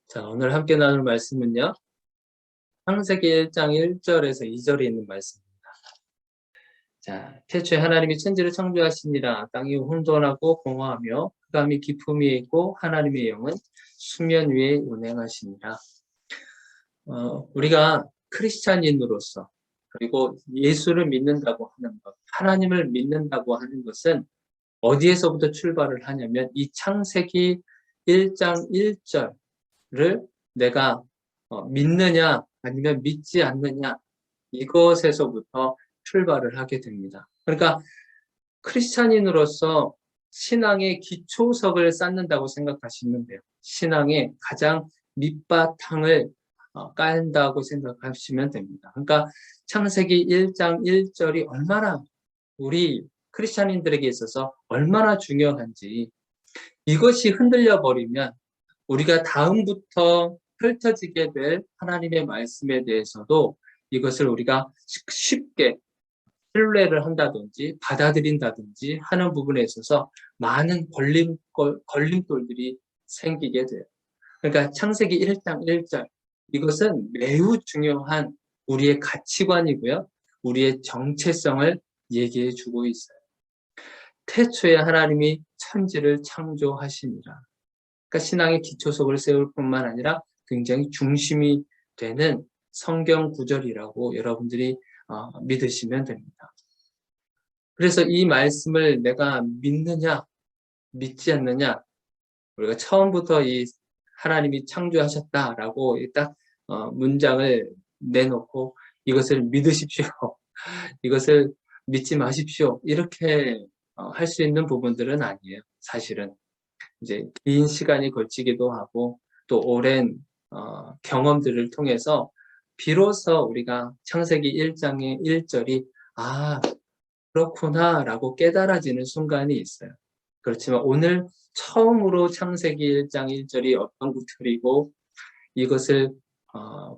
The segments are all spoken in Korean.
자, 오늘 함께 나눌 말씀은요. 창세기 1장 1절에서 2절에 있는 말씀입니다. 자, 태초에 하나님이 천지를 창조하시니라. 땅이 혼돈하고 공허하며 흑암이 깊음 위에 있고 하나님의 영은 수면 위에 운행하시니라. 우리가 크리스찬인으로서 그리고 예수를 믿는다고 하는 것, 하나님을 믿는다고 하는 것은 어디에서부터 출발을 하냐면 이 창세기 1장 1절을 내가 믿느냐 아니면 믿지 않느냐 이것에서부터 출발을 하게 됩니다. 그러니까 크리스찬인으로서 신앙의 기초석을 쌓는다고 생각하시면 돼요. 신앙의 가장 밑바탕을 깔다고 생각하시면 됩니다. 그러니까 창세기 1장 1절이 얼마나 우리 크리스찬인들에게 있어서 얼마나 중요한지, 이것이 흔들려 버리면 우리가 다음부터 펼쳐지게 될 하나님의 말씀에 대해서도 이것을 우리가 쉽게 신뢰를 한다든지 받아들인다든지 하는 부분에 있어서 많은 걸림돌들이 생기게 돼요. 그러니까 창세기 1장 1절, 이것은 매우 중요한 우리의 가치관이고요. 우리의 정체성을 얘기해 주고 있어요. 태초에 하나님이 천지를 창조하시니라. 그러니까 신앙의 기초석을 세울 뿐만 아니라 굉장히 중심이 되는 성경 구절이라고 여러분들이 믿으시면 됩니다. 그래서 이 말씀을 내가 믿느냐 믿지 않느냐, 우리가 처음부터 이 하나님이 창조하셨다라고 딱 문장을 내놓고 이것을 믿으십시오, 이것을 믿지 마십시오, 이렇게 할 수 있는 부분들은 아니에요. 사실은 이제 긴 시간이 걸치기도 하고 또 오랜 경험들을 통해서 비로소 우리가 창세기 1장의 1절이 그렇구나 라고 깨달아지는 순간이 있어요. 그렇지만 오늘 처음으로 창세기 1장 1절이 어떤 구절이고 이것을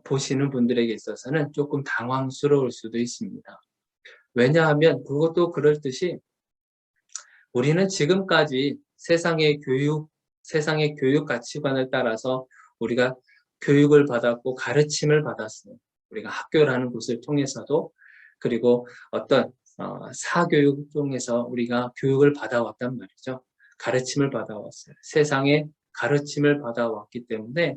보시는 분들에게 있어서는 조금 당황스러울 수도 있습니다. 왜냐하면 그것도 그럴듯이 우리는 지금까지 세상의 교육 가치관을 따라서 우리가 교육을 받았고 가르침을 받았어요. 우리가 학교라는 곳을 통해서도, 그리고 어떤 사교육 통해서 우리가 교육을 받아왔단 말이죠. 가르침을 받아왔어요. 세상에 가르침을 받아왔기 때문에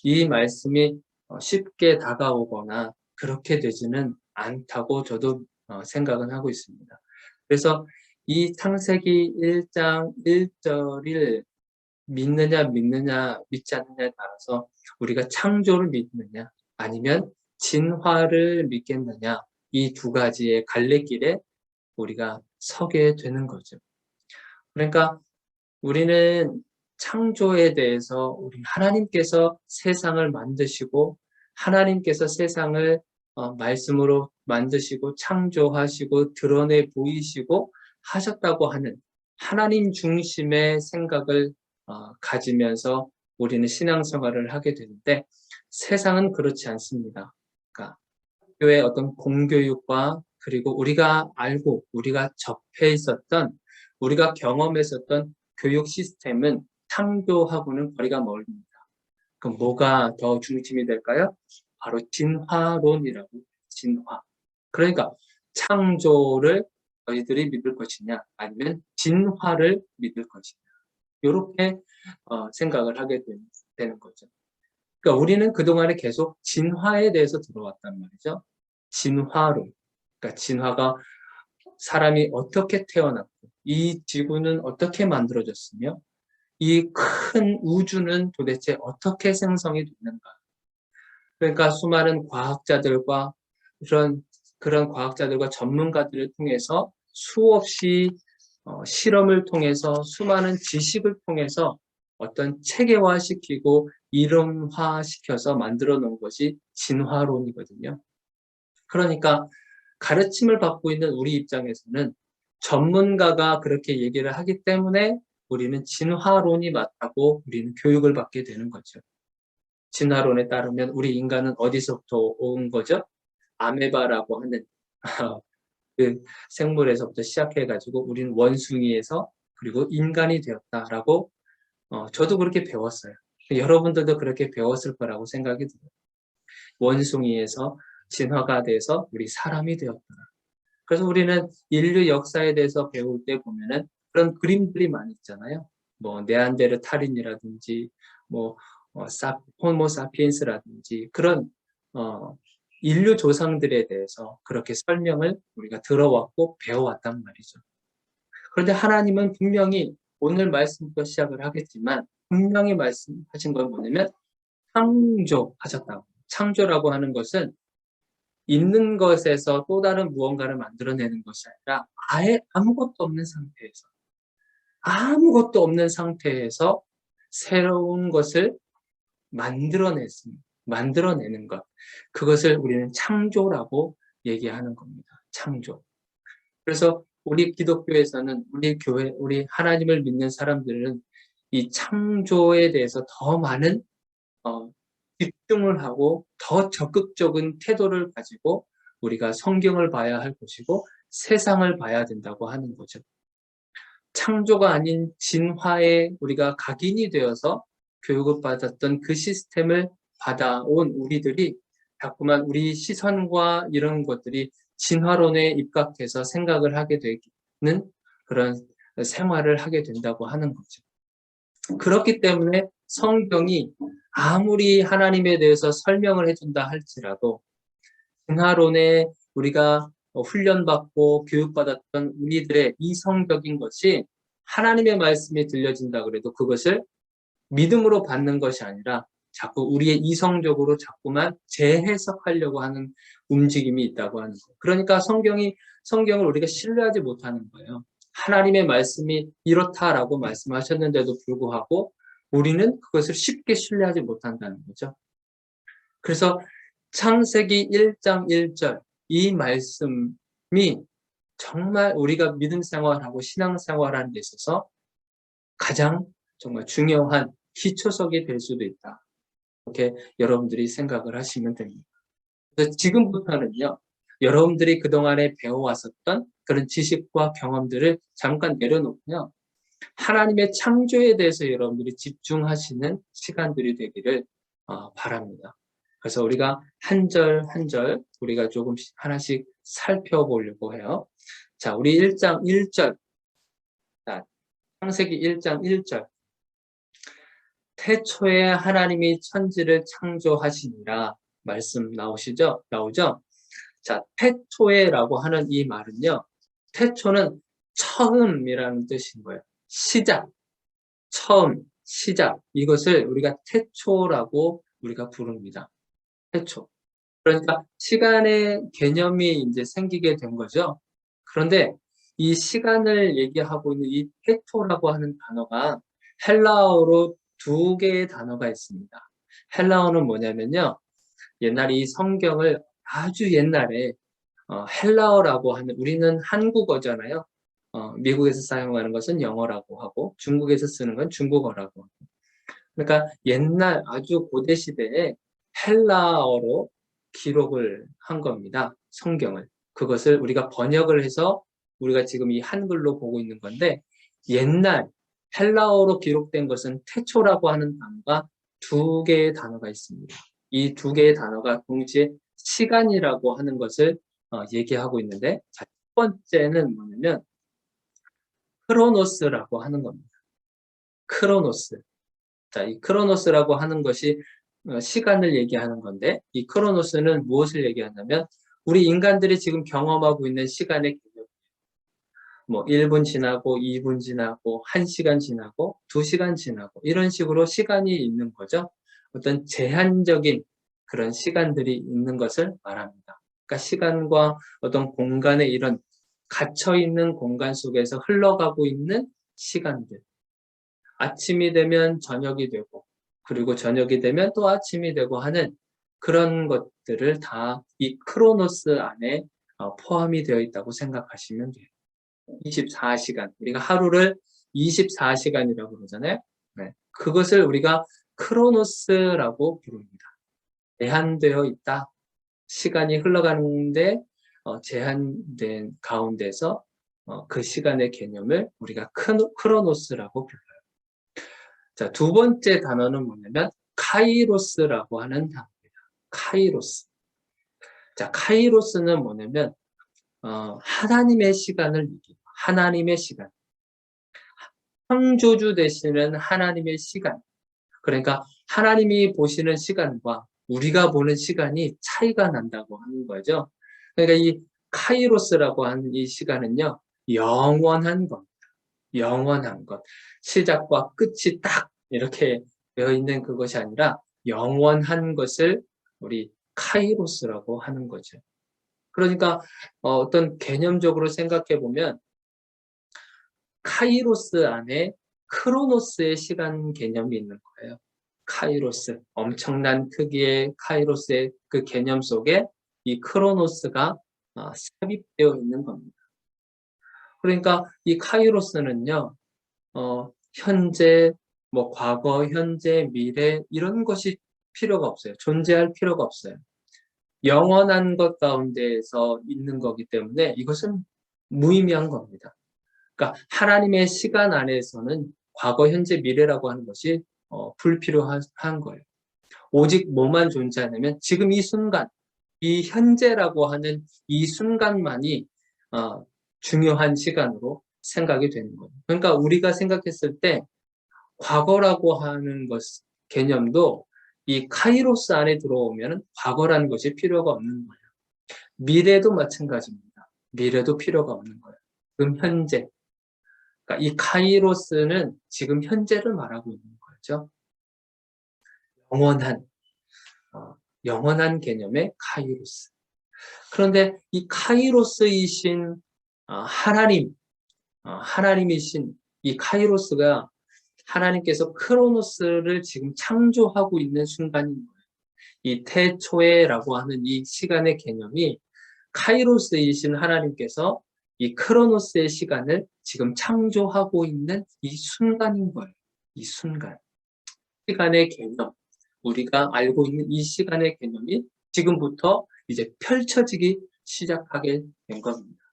이 말씀이 쉽게 다가오거나 그렇게 되지는 않다고 저도 생각은 하고 있습니다. 그래서 이 창세기 1장 1절을 믿느냐 믿지 않느냐에 따라서 우리가 창조를 믿느냐 아니면 진화를 믿겠느냐, 이 두 가지의 갈래길에 우리가 서게 되는 거죠. 그러니까 우리는 창조에 대해서 우리 하나님께서 세상을 만드시고 하나님께서 세상을 말씀으로 만드시고 창조하시고 드러내 보이시고 하셨다고 하는 하나님 중심의 생각을 가지면서 우리는 신앙생활을 하게 되는데 세상은 그렇지 않습니다. 그러니까 학교의 어떤 공교육과 그리고 우리가 알고 우리가 접해 있었던 우리가 경험했었던 교육 시스템은 창조하고는 거리가 멀습니다. 그럼 뭐가 더 중심이 될까요? 바로 진화론이라고. 진화. 그러니까 창조를 너희들이 믿을 것이냐 아니면 진화를 믿을 것이냐, 이렇게 생각을 하게 되는 거죠. 그러니까 우리는 그동안에 계속 진화에 대해서 들어왔단 말이죠. 진화론. 그러니까 진화가 사람이 어떻게 태어났고 이 지구는 어떻게 만들어졌으며 이 큰 우주는 도대체 어떻게 생성이 됐는가. 그러니까 수많은 과학자들과 그런 과학자들과 전문가들을 통해서 수없이 실험을 통해서 수많은 지식을 통해서 어떤 체계화시키고 이론화시켜서 만들어 놓은 것이 진화론이거든요. 그러니까 가르침을 받고 있는 우리 입장에서는 전문가가 그렇게 얘기를 하기 때문에 우리는 진화론이 맞다고 우리는 교육을 받게 되는 거죠. 진화론에 따르면 우리 인간은 어디서부터 온 거죠? 아메바라고 하는 그 생물에서부터 시작해가지고 우리는 원숭이에서 그리고 인간이 되었다라고 저도 그렇게 배웠어요. 여러분들도 그렇게 배웠을 거라고 생각이 들어요. 원숭이에서 진화가 돼서 우리 사람이 되었구나. 그래서 우리는 인류 역사에 대해서 배울 때 보면은 그런 그림들이 많이 있잖아요. 뭐 네안데르탈인이라든지 뭐 호모사피엔스라든지 그런 인류 조상들에 대해서 그렇게 설명을 우리가 들어왔고 배워왔단 말이죠. 그런데 하나님은 분명히 오늘 말씀부터 시작을 하겠지만 분명히 말씀하신 건 뭐냐면 창조하셨다고. 창조라고 하는 것은 있는 것에서 또 다른 무언가를 만들어내는 것이 아니라 아예 아무것도 없는 상태에서 새로운 것을 만들어내는 것. 그것을 우리는 창조라고 얘기하는 겁니다. 창조. 그래서 우리 기독교에서는 우리 교회, 우리 하나님을 믿는 사람들은 이 창조에 대해서 더 많은 집중을 하고 더 적극적인 태도를 가지고 우리가 성경을 봐야 할 것이고 세상을 봐야 된다고 하는 거죠. 창조가 아닌 진화에 우리가 각인이 되어서 교육을 받았던 그 시스템을 받아온 우리들이 자꾸만 우리 시선과 이런 것들이 진화론에 입각해서 생각을 하게 되는 그런 생활을 하게 된다고 하는 거죠. 그렇기 때문에 성경이 아무리 하나님에 대해서 설명을 해준다 할지라도 진화론에 우리가 훈련받고 교육받았던 우리들의 이성적인 것이 하나님의 말씀이 들려진다 그래도 그것을 믿음으로 받는 것이 아니라 자꾸 우리의 이성적으로 자꾸만 재해석하려고 하는 움직임이 있다고 하는 거예요. 그러니까 성경을 우리가 신뢰하지 못하는 거예요. 하나님의 말씀이 이렇다라고 말씀하셨는데도 불구하고 우리는 그것을 쉽게 신뢰하지 못한다는 거죠. 그래서 창세기 1장 1절 이 말씀이 정말 우리가 믿음 생활하고 신앙 생활하는 데 있어서 가장 정말 중요한 기초석이 될 수도 있다. 이렇게 여러분들이 생각을 하시면 됩니다. 그래서 지금부터는요, 여러분들이 그동안에 배워왔었던 그런 지식과 경험들을 잠깐 내려놓고요, 하나님의 창조에 대해서 여러분들이 집중하시는 시간들이 되기를 바랍니다. 그래서 우리가 한 절 한 절 우리가 조금씩 하나씩 살펴보려고 해요. 자, 우리 1장 1절. 자, 창세기 1장 1절. 태초에 하나님이 천지를 창조하시니라 말씀 나오죠? 자, 태초에라고 하는 이 말은요. 태초는 처음이라는 뜻인 거예요. 시작, 처음, 시작. 이것을 우리가 태초라고 우리가 부릅니다. 태초. 그러니까 시간의 개념이 이제 생기게 된 거죠. 그런데 이 시간을 얘기하고 있는 이 태초라고 하는 단어가 헬라어로 두 개의 단어가 있습니다. 헬라어는 뭐냐면요. 옛날에 이 성경을 아주 옛날에 헬라어라고 하는 우리는 한국어잖아요. 미국에서 사용하는 것은 영어라고 하고 중국에서 쓰는 건 중국어라고 하고. 그러니까 옛날 아주 고대 시대에 헬라어로 기록을 한 겁니다. 성경을. 그것을 우리가 번역을 해서 우리가 지금 이 한글로 보고 있는 건데 옛날 헬라어로 기록된 것은 태초라고 하는 단어가 두 개의 단어가 있습니다. 이 두 개의 단어가 동시에 시간이라고 하는 것을 얘기하고 있는데 자, 첫 번째는 뭐냐면 크로노스라고 하는 겁니다. 크로노스. 자, 이 크로노스라고 하는 것이 시간을 얘기하는 건데 이 크로노스는 무엇을 얘기하냐면 우리 인간들이 지금 경험하고 있는 시간의 개념. 뭐 1분 지나고 2분 지나고 1시간 지나고 2시간 지나고 이런 식으로 시간이 있는 거죠. 어떤 제한적인 그런 시간들이 있는 것을 말합니다. 그러니까 시간과 어떤 공간의 이런 갇혀있는 공간 속에서 흘러가고 있는 시간들. 아침이 되면 저녁이 되고 그리고 저녁이 되면 또 아침이 되고 하는 그런 것들을 다 이 크로노스 안에 포함이 되어 있다고 생각하시면 돼요. 24시간. 우리가 하루를 24시간이라고 그러잖아요. 네. 그것을 우리가 크로노스라고 부릅니다. 제한되어 있다. 시간이 흘러가는데 제한된 가운데서 그 시간의 개념을 우리가 크로노스라고 불러요. 자, 두 번째 단어는 뭐냐면 카이로스라고 하는 단어입니다. 카이로스. 자, 카이로스는 뭐냐면 하나님의 시간을 얘기해요. 하나님의 시간. 창조주 되시는 하나님의 시간. 그러니까 하나님이 보시는 시간과 우리가 보는 시간이 차이가 난다고 하는 거죠. 그러니까 이 카이로스라고 하는 이 시간은요, 영원한 것, 영원한 것. 시작과 끝이 딱 이렇게 되어 있는 그것이 아니라 영원한 것을 우리 카이로스라고 하는 거죠. 그러니까 어떤 개념적으로 생각해 보면 카이로스 안에 크로노스의 시간 개념이 있는 거예요. 카이로스, 엄청난 크기의 카이로스의 그 개념 속에 이 크로노스가 삽입되어 있는 겁니다. 그러니까 이 카이로스는요, 현재, 뭐 과거, 현재, 미래 이런 것이 필요가 없어요. 존재할 필요가 없어요. 영원한 것 가운데에서 있는 거기 때문에 이것은 무의미한 겁니다. 그러니까 하나님의 시간 안에서는 과거, 현재, 미래라고 하는 것이 불필요한 거예요. 오직 뭐만 존재하냐면 지금 이 순간, 이 현재라고 하는 이 순간만이 중요한 시간으로 생각이 되는 거예요. 그러니까 우리가 생각했을 때 과거라고 하는 것 개념도 이 카이로스 안에 들어오면 과거라는 것이 필요가 없는 거예요. 미래도 마찬가지입니다. 미래도 필요가 없는 거예요. 지금 현재. 그러니까 이 카이로스는 지금 현재를 말하고 있는 거죠. 영원한, 영원한 개념의 카이로스. 그런데 이 카이로스이신 하나님, 하나님이신 이 카이로스가 하나님께서 크로노스를 지금 창조하고 있는 순간인 거예요. 이 태초에라고 하는 이 시간의 개념이 카이로스이신 하나님께서 이 크로노스의 시간을 지금 창조하고 있는 이 순간인 거예요. 이 순간. 시간의 개념. 우리가 알고 있는 이 시간의 개념이 지금부터 이제 펼쳐지기 시작하게 된 겁니다.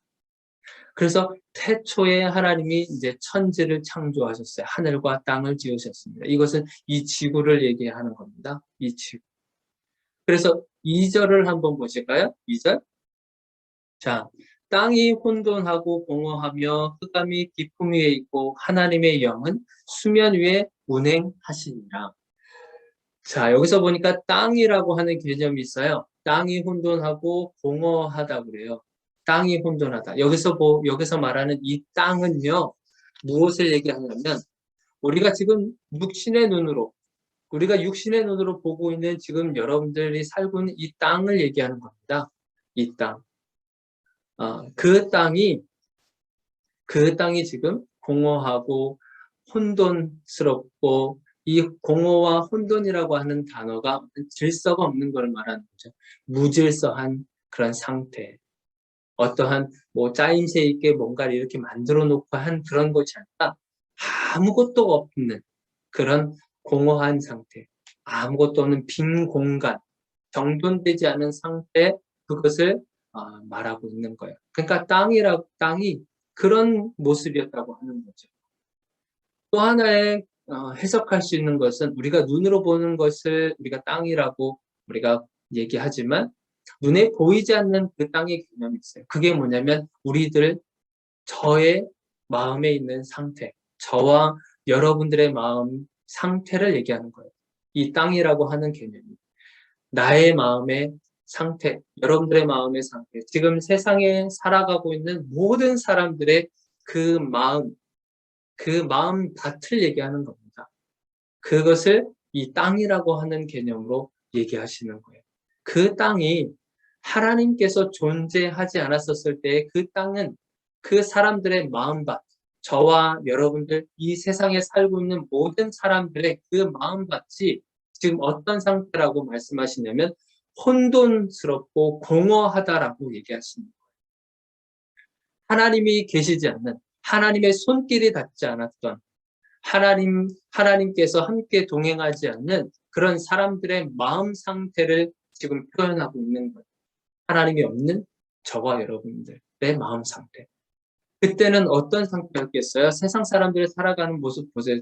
그래서 태초에 하나님이 이제 천지를 창조하셨어요. 하늘과 땅을 지으셨습니다. 이것은 이 지구를 얘기하는 겁니다. 이 지구. 그래서 2절을 한번 보실까요? 2절. 자, 땅이 혼돈하고 공허하며 흑암이 깊음 위에 있고 하나님의 영은 수면 위에 운행하시니라. 자, 여기서 보니까 땅이라고 하는 개념이 있어요. 땅이 혼돈하고 공허하다 그래요. 땅이 혼돈하다. 여기서 말하는 이 땅은요, 무엇을 얘기하냐면, 우리가 지금 우리가 육신의 눈으로 보고 있는 지금 여러분들이 살고 있는 이 땅을 얘기하는 겁니다. 이 땅. 그 땅이 지금 공허하고 혼돈스럽고 이 공허와 혼돈이라고 하는 단어가 질서가 없는 걸 말하는 거죠. 무질서한 그런 상태. 어떠한 뭐 짜임새 있게 뭔가를 이렇게 만들어 놓고 한 그런 것이 아니라 아무것도 없는 그런 공허한 상태. 아무것도 없는 빈 공간. 정돈되지 않은 상태, 그것을 말하고 있는 거예요. 그러니까 땅이 그런 모습이었다고 하는 거죠. 또 하나의 해석할 수 있는 것은 우리가 눈으로 보는 것을 우리가 땅이라고 우리가 얘기하지만 눈에 보이지 않는 그 땅의 개념이 있어요. 그게 뭐냐면 저의 마음에 있는 상태, 저와 여러분들의 마음 상태를 얘기하는 거예요. 이 땅이라고 하는 개념이. 나의 마음의 상태, 여러분들의 마음의 상태, 지금 세상에 살아가고 있는 모든 사람들의 그 마음 밭을 얘기하는 겁니다. 그것을 이 땅이라고 하는 개념으로 얘기하시는 거예요. 그 땅이 하나님께서 존재하지 않았었을 때 그 땅은 그 사람들의 마음밭, 저와 여러분들, 이 세상에 살고 있는 모든 사람들의 그 마음밭이 지금 어떤 상태라고 말씀하시냐면 혼돈스럽고 공허하다라고 얘기하십니다. 하나님이 계시지 않는, 하나님의 손길이 닿지 않았던, 하나님께서 함께 동행하지 않는 그런 사람들의 마음 상태를 지금 표현하고 있는 거예요. 하나님이 없는 저와 여러분들의 마음 상태. 그때는 어떤 상태였겠어요? 세상 사람들이 살아가는 모습 보세요.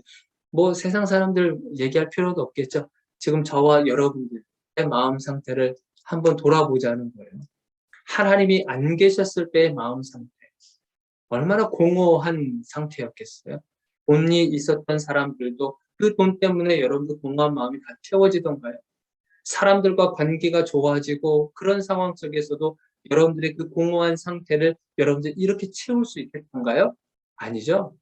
뭐 세상 사람들 얘기할 필요도 없겠죠. 지금 저와 여러분들의 마음 상태를 한번 돌아보자는 거예요. 하나님이 안 계셨을 때의 마음 상태. 얼마나 공허한 상태였겠어요. 돈이 있었던 사람들도 그 돈 때문에 여러분들 공허한 마음이 다 채워지던가요? 사람들과 관계가 좋아지고 그런 상황 속에서도 여러분들의 그 공허한 상태를 여러분들 이렇게 채울 수 있겠던가요? 아니죠.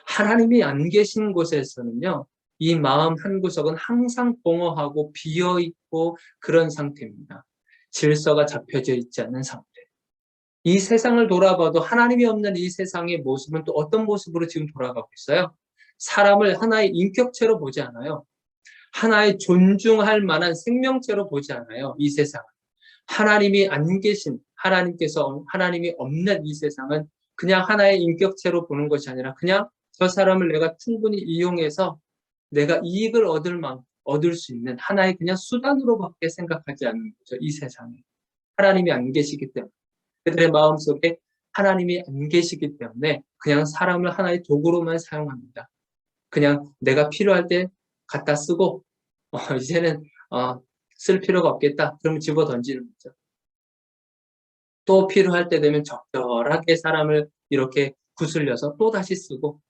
하나님이 안 계신 곳에서는요, 이 마음 한구석은 항상 공허하고 비어있고 그런 상태입니다. 질서가 잡혀져 있지 않는 상태. 이 세상을 돌아봐도 하나님이 없는 이 세상의 모습은 또 어떤 모습으로 지금 돌아가고 있어요? 사람을 하나의 인격체로 보지 않아요. 하나의 존중할 만한 생명체로 보지 않아요. 이 세상은. 하나님이 안 계신, 하나님이 없는 이 세상은 그냥 하나의 인격체로 보는 것이 아니라 그냥 저 사람을 내가 충분히 이용해서 내가 이익을 얻을 수 있는 하나의 그냥 수단으로밖에 생각하지 않는 거죠. 이 세상에. 하나님이 안 계시기 때문에. 그들의 마음속에 하나님이 안 계시기 때문에 그냥 사람을 하나의 도구로만 사용합니다. 그냥 내가 필요할 때 갖다 쓰고 이제는 쓸 필요가 없겠다. 그러면 집어 던지는 거죠. 또 필요할 때 되면 적절하게 사람을 이렇게 구슬려서 또 다시 쓰고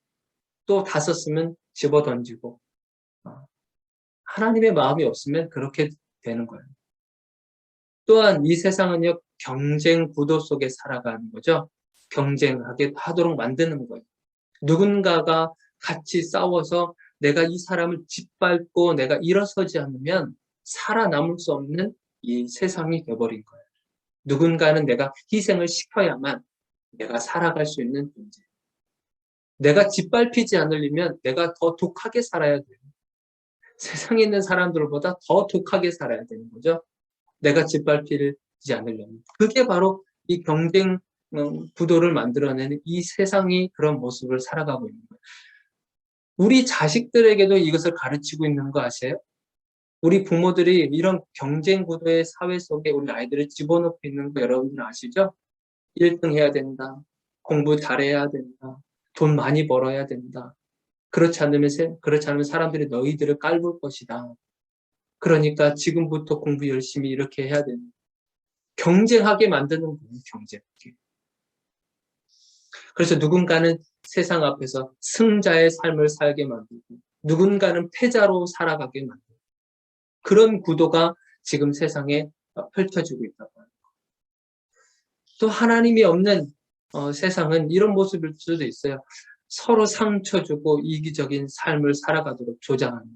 또 다 썼으면 집어 던지고 하나님의 마음이 없으면 그렇게 되는 거예요. 또한 이 세상은요, 경쟁 구도 속에 살아가는 거죠. 경쟁하게 하도록 만드는 거예요. 누군가가 같이 싸워서 내가 이 사람을 짓밟고 내가 일어서지 않으면 살아남을 수 없는 이 세상이 돼버린 거예요. 누군가는 내가 희생을 시켜야만 내가 살아갈 수 있는 존재. 내가 짓밟히지 않으려면 내가 더 독하게 살아야 돼요. 세상에 있는 사람들보다 더 독하게 살아야 되는 거죠. 내가 짓밟히지 않으려면. 그게 바로 이 경쟁 구도를 만들어내는 이 세상이 그런 모습을 살아가고 있는 거예요. 우리 자식들에게도 이것을 가르치고 있는 거 아세요? 우리 부모들이 이런 경쟁 구도의 사회 속에 우리 아이들을 집어넣고 있는 거 여러분들 아시죠? 1등 해야 된다. 공부 잘해야 된다. 돈 많이 벌어야 된다. 그렇지 않으면 사람들이 너희들을 깔볼 것이다. 그러니까 지금부터 공부 열심히 이렇게 해야 된다. 경쟁하게 만드는 거예요, 경쟁하게. 그래서 누군가는 세상 앞에서 승자의 삶을 살게 만들고 누군가는 패자로 살아가게 만들고 그런 구도가 지금 세상에 펼쳐지고 있다고 합니다. 또 하나님이 없는 세상은 이런 모습일 수도 있어요. 서로 상처 주고 이기적인 삶을 살아가도록 조장하는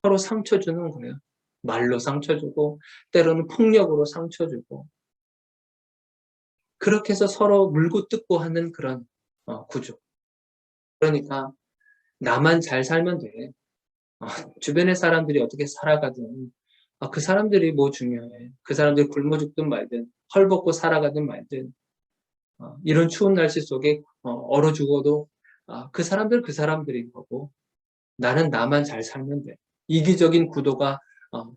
서로 상처 주는 거예요. 말로 상처 주고 때로는 폭력으로 상처 주고 그렇게 해서 서로 물고 뜯고 하는 그런 구조. 그러니까 나만 잘 살면 돼. 주변의 사람들이 어떻게 살아가든 그 사람들이 뭐 중요해. 그 사람들이 굶어 죽든 말든 헐벗고 살아가든 말든 이런 추운 날씨 속에 얼어 죽어도 그 사람들인 거고 나는 나만 잘 살면 돼. 이기적인 구도가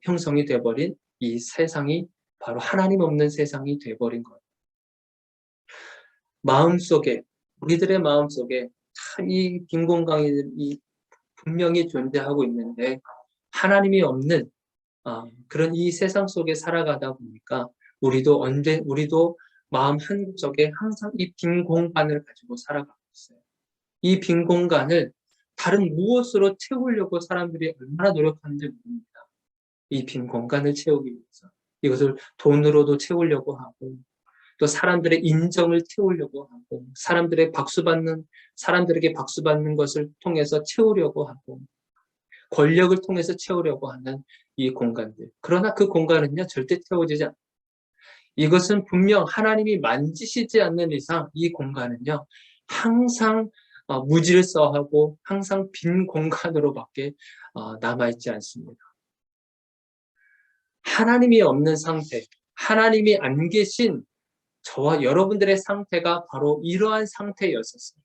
형성이 돼버린 이 세상이 바로 하나님 없는 세상이 돼버린 거예요. 마음속에 우리들의 마음속에 참 이 빈 공간이 분명히 존재하고 있는데 하나님이 없는 그런 이 세상 속에 살아가다 보니까 우리도 마음 한구석에 항상 이 빈 공간을 가지고 살아가고 있어요. 이 빈 공간을 다른 무엇으로 채우려고 사람들이 얼마나 노력하는지 모릅니다. 이 빈 공간을 채우기 위해서. 이것을 돈으로도 채우려고 하고, 또 사람들의 인정을 채우려고 하고, 사람들에게 박수받는 것을 통해서 채우려고 하고, 권력을 통해서 채우려고 하는 이 공간들. 그러나 그 공간은요, 절대 채워지지 않아요. 이것은 분명 하나님이 만지시지 않는 이상 이 공간은요, 항상 무질서하고 항상 빈 공간으로밖에 남아있지 않습니다. 하나님이 없는 상태, 하나님이 안 계신 저와 여러분들의 상태가 바로 이러한 상태였었어요.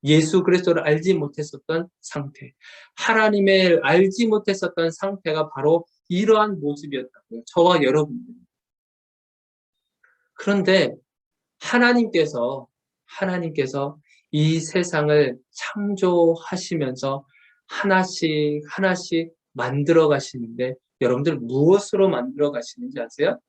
예수 그리스도를 알지 못했었던 상태, 하나님을 알지 못했었던 상태가 바로 이러한 모습이었다고요. 저와 여러분들. 그런데 하나님께서 이 세상을 창조하시면서 하나씩 하나씩 만들어 가시는데 여러분들 무엇으로 만들어 가시는지 아세요?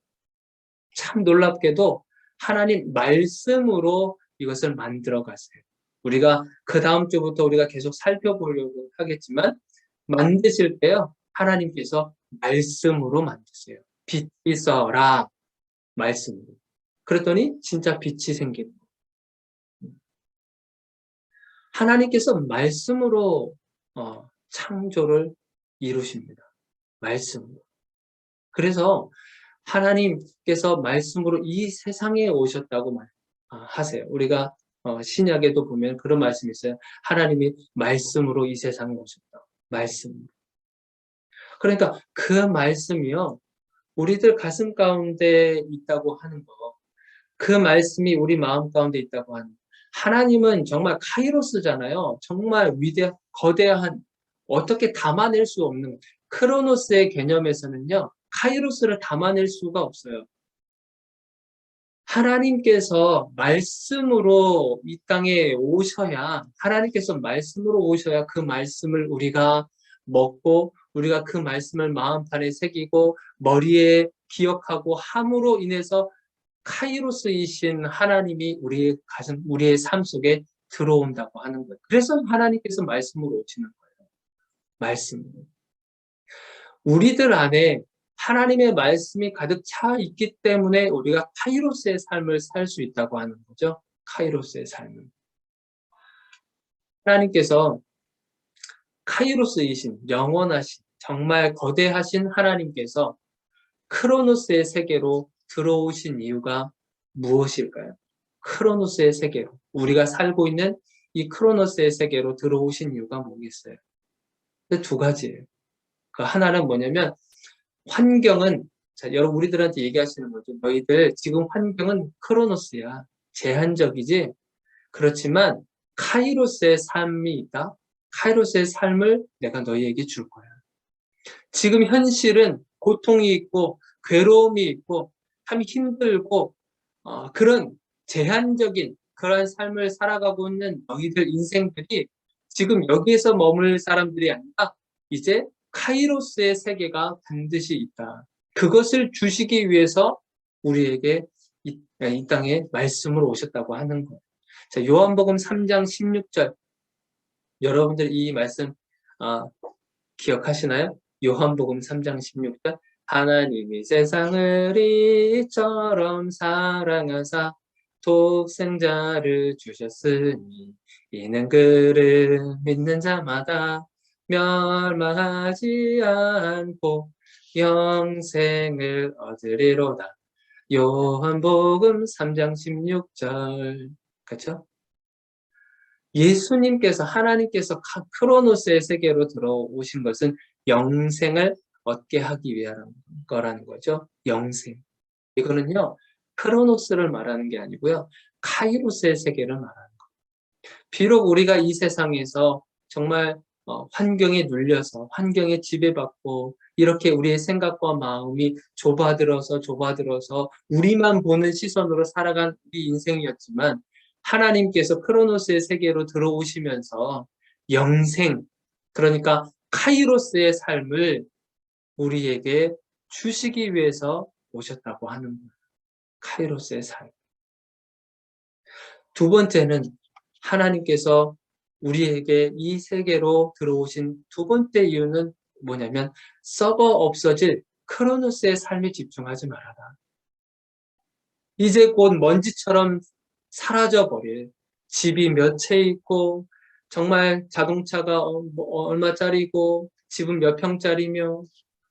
참 놀랍게도 하나님 말씀으로 이것을 만들어 가세요. 우리가 그 다음 주부터 우리가 계속 살펴보려고 하겠지만 만드실 때요. 하나님께서 말씀으로 만드세요. 빛이 있어라. 말씀으로. 그랬더니 진짜 빛이 생기는 거예요. 하나님께서 말씀으로 창조를 이루십니다. 말씀으로. 그래서 하나님께서 말씀으로 이 세상에 오셨다고 하세요. 우리가 신약에도 보면 그런 말씀이 있어요. 하나님이 말씀으로 이 세상에 오셨다. 말씀으로. 그러니까 그 말씀이요. 우리들 가슴 가운데 있다고 하는 거. 그 말씀이 우리 마음 가운데 있다고 하는 거. 하나님은 정말 카이로스잖아요. 정말 거대한, 어떻게 담아낼 수 없는, 크로노스의 개념에서는요, 카이로스를 담아낼 수가 없어요. 하나님께서 말씀으로 이 땅에 오셔야, 하나님께서 말씀으로 오셔야 그 말씀을 우리가 먹고, 우리가 그 말씀을 마음판에 새기고, 머리에 기억하고 함으로 인해서 카이로스이신 하나님이 우리의 삶 속에 들어온다고 하는 거예요. 그래서 하나님께서 말씀으로 오시는 거예요. 말씀으로. 우리들 안에 하나님의 말씀이 가득 차 있기 때문에 우리가 카이로스의 삶을 살 수 있다고 하는 거죠. 카이로스의 삶을. 하나님께서 카이로스이신, 영원하신, 정말 거대하신 하나님께서 크로노스의 세계로 들어오신 이유가 무엇일까요? 크로노스의 세계로, 우리가 살고 있는 이 크로노스의 세계로 들어오신 이유가 뭐겠어요? 두 가지예요. 그 하나는 뭐냐면 환경은, 자, 여러분 우리들한테 얘기하시는 거죠. 너희들 지금 환경은 크로노스야. 제한적이지. 그렇지만 카이로스의 삶이 있다. 카이로스의 삶을 내가 너희에게 줄 거야. 지금 현실은 고통이 있고 괴로움이 있고 참 힘들고 그런 제한적인 그런 삶을 살아가고 있는 너희들 인생들이 지금 여기에서 머물 사람들이 아니라 이제 카이로스의 세계가 반드시 있다. 그것을 주시기 위해서 우리에게 이 땅에 말씀으로 오셨다고 하는 거예요. 자, 요한복음 3장 16절. 여러분들 이 말씀 기억하시나요? 요한복음 3장 16절. 하나님이 세상을 이처럼 사랑하사 독생자를 주셨으니 이는 그를 믿는 자마다 멸망하지 않고 영생을 얻으리로다. 요한복음 3장 16절. 그렇죠? 예수님께서, 하나님께서 크로노스의 세계로 들어오신 것은 영생을 얻게 하기 위한 거라는 거죠. 영생. 이거는요, 크로노스를 말하는 게 아니고요, 카이로스의 세계를 말하는 거예요. 비록 우리가 이 세상에서 정말 환경에 눌려서, 환경에 지배받고, 이렇게 우리의 생각과 마음이 좁아들어서 우리만 보는 시선으로 살아간 우리 인생이었지만, 하나님께서 크로노스의 세계로 들어오시면서 영생, 그러니까 카이로스의 삶을 우리에게 주시기 위해서 오셨다고 하는 거예요. 카이로스의 삶. 두 번째는 하나님께서 우리에게 이 세계로 들어오신 두 번째 이유는 뭐냐면 썩어 없어질 크로노스의 삶에 집중하지 말아라. 이제 곧 먼지처럼 사라져버릴, 집이 몇 채 있고 정말 자동차가 얼마짜리고 집은 몇 평짜리며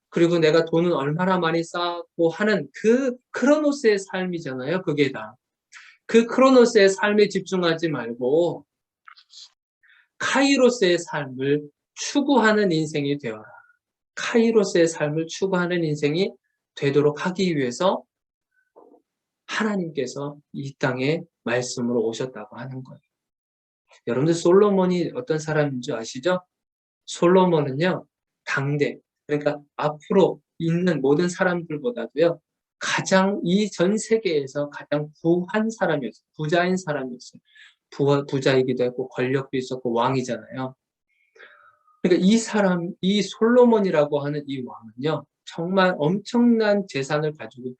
그리고 내가 돈은 얼마나 많이 쌓았고 하는 그 크로노스의 삶이잖아요. 그게 다. 그 크로노스의 삶에 집중하지 말고 카이로스의 삶을 추구하는 인생이 되어라. 카이로스의 삶을 추구하는 인생이 되도록 하기 위해서 하나님께서 이 땅에 말씀으로 오셨다고 하는 거예요. 여러분들 솔로몬이 어떤 사람인 줄 아시죠? 솔로몬은요, 당대, 그러니까 앞으로 있는 모든 사람들보다도요, 가장 이 전 세계에서 가장 부한 사람이었어요. 부자인 사람이었어요. 부자이기도 했고 권력도 있었고 왕이잖아요. 그러니까 이 사람, 이 솔로몬이라고 하는 이 왕은요, 정말 엄청난 재산을 가지고,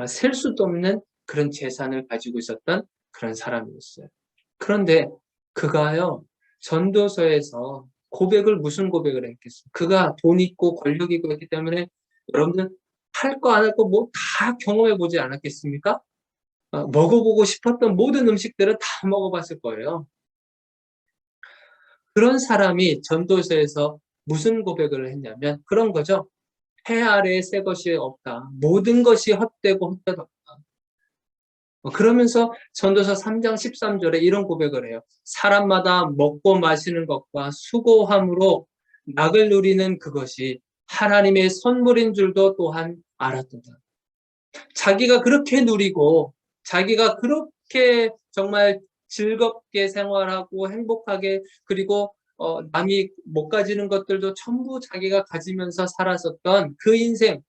셀 수도 없는 그런 재산을 가지고 있었던 그런 사람이었어요. 그런데 그가요, 전도서에서 고백을, 무슨 고백을 했겠어요? 그가 돈 있고 권력 있고 했기 때문에 여러분들 할 거 안 할 거 뭐 다 경험해 보지 않았겠습니까? 먹어보고 싶었던 모든 음식들은 다 먹어봤을 거예요. 그런 사람이 전도서에서 무슨 고백을 했냐면 그런 거죠. 해 아래에 새 것이 없다. 모든 것이 헛되고 헛되다. 그러면서 전도서 3장 13절에 이런 고백을 해요. 사람마다 먹고 마시는 것과 수고함으로 낙을 누리는 그것이 하나님의 선물인 줄도 또한 알았도다. 자기가 그렇게 누리고 자기가 그렇게 정말 즐겁게 생활하고 행복하게, 그리고 남이 못 가지는 것들도 전부 자기가 가지면서 살았었던 그 인생,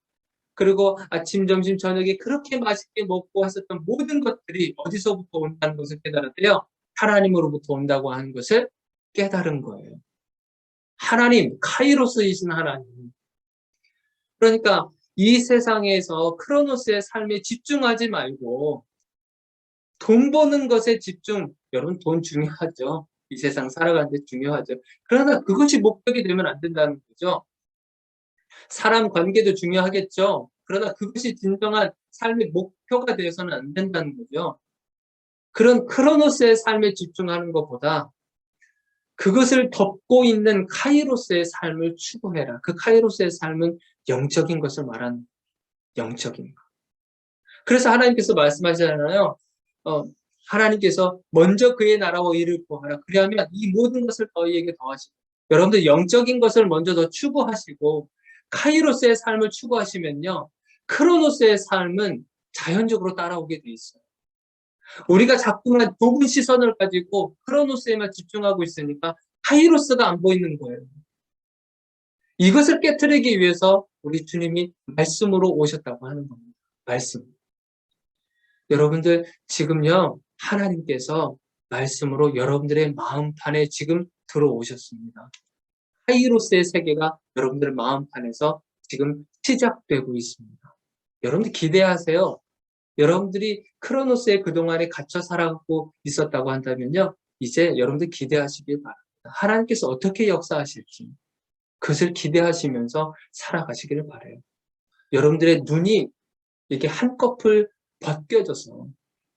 그리고 아침, 점심, 저녁에 그렇게 맛있게 먹고 했었던 모든 것들이 어디서부터 온다는 것을 깨달았대요. 하나님으로부터 온다고 하는 것을 깨달은 거예요. 하나님, 카이로스이신 하나님. 그러니까 이 세상에서 크로노스의 삶에 집중하지 말고 돈 버는 것에 집중. 여러분, 돈 중요하죠. 이 세상 살아가는데 중요하죠. 그러나 그것이 목적이 되면 안 된다는 거죠. 사람 관계도 중요하겠죠. 그러나 그것이 진정한 삶의 목표가 되어서는 안 된다는 거죠. 그런 크로노스의 삶에 집중하는 것보다 그것을 덮고 있는 카이로스의 삶을 추구해라. 그 카이로스의 삶은 영적인 것을 말하는, 영적인 것. 그래서 하나님께서 말씀하시잖아요. 하나님께서 먼저 그의 나라와 의를 구하라. 그리하면 이 모든 것을 너희에게 더하시고, 여러분들 영적인 것을 먼저 더 추구하시고 카이로스의 삶을 추구하시면요, 크로노스의 삶은 자연적으로 따라오게 돼 있어요. 우리가 자꾸만 좁은 시선을 가지고 크로노스에만 집중하고 있으니까 카이로스가 안 보이는 거예요. 이것을 깨트리기 위해서 우리 주님이 말씀으로 오셨다고 하는 겁니다. 말씀. 여러분들 지금요, 하나님께서 말씀으로 여러분들의 마음판에 지금 들어오셨습니다. 카이로스의 세계가 여러분들 마음판에서 지금 시작되고 있습니다. 여러분들 기대하세요. 여러분들이 크로노스의 그동안에 갇혀 살아가고 있었다고 한다면요, 이제 여러분들 기대하시길 바랍니다. 하나님께서 어떻게 역사하실지 그것을 기대하시면서 살아가시기를 바라요. 여러분들의 눈이 이렇게 한꺼풀 벗겨져서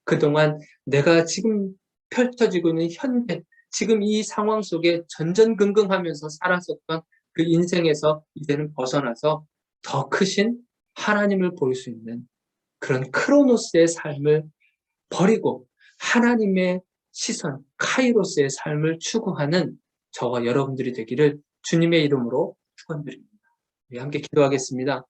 그동안 내가 지금 펼쳐지고 있는 현재, 지금 이 상황 속에 전전긍긍하면서 살았었던 그 인생에서 이제는 벗어나서 더 크신 하나님을 볼 수 있는 그런 크로노스의 삶을 버리고 하나님의 시선, 카이로스의 삶을 추구하는 저와 여러분들이 되기를 주님의 이름으로 축원드립니다. 함께 기도하겠습니다.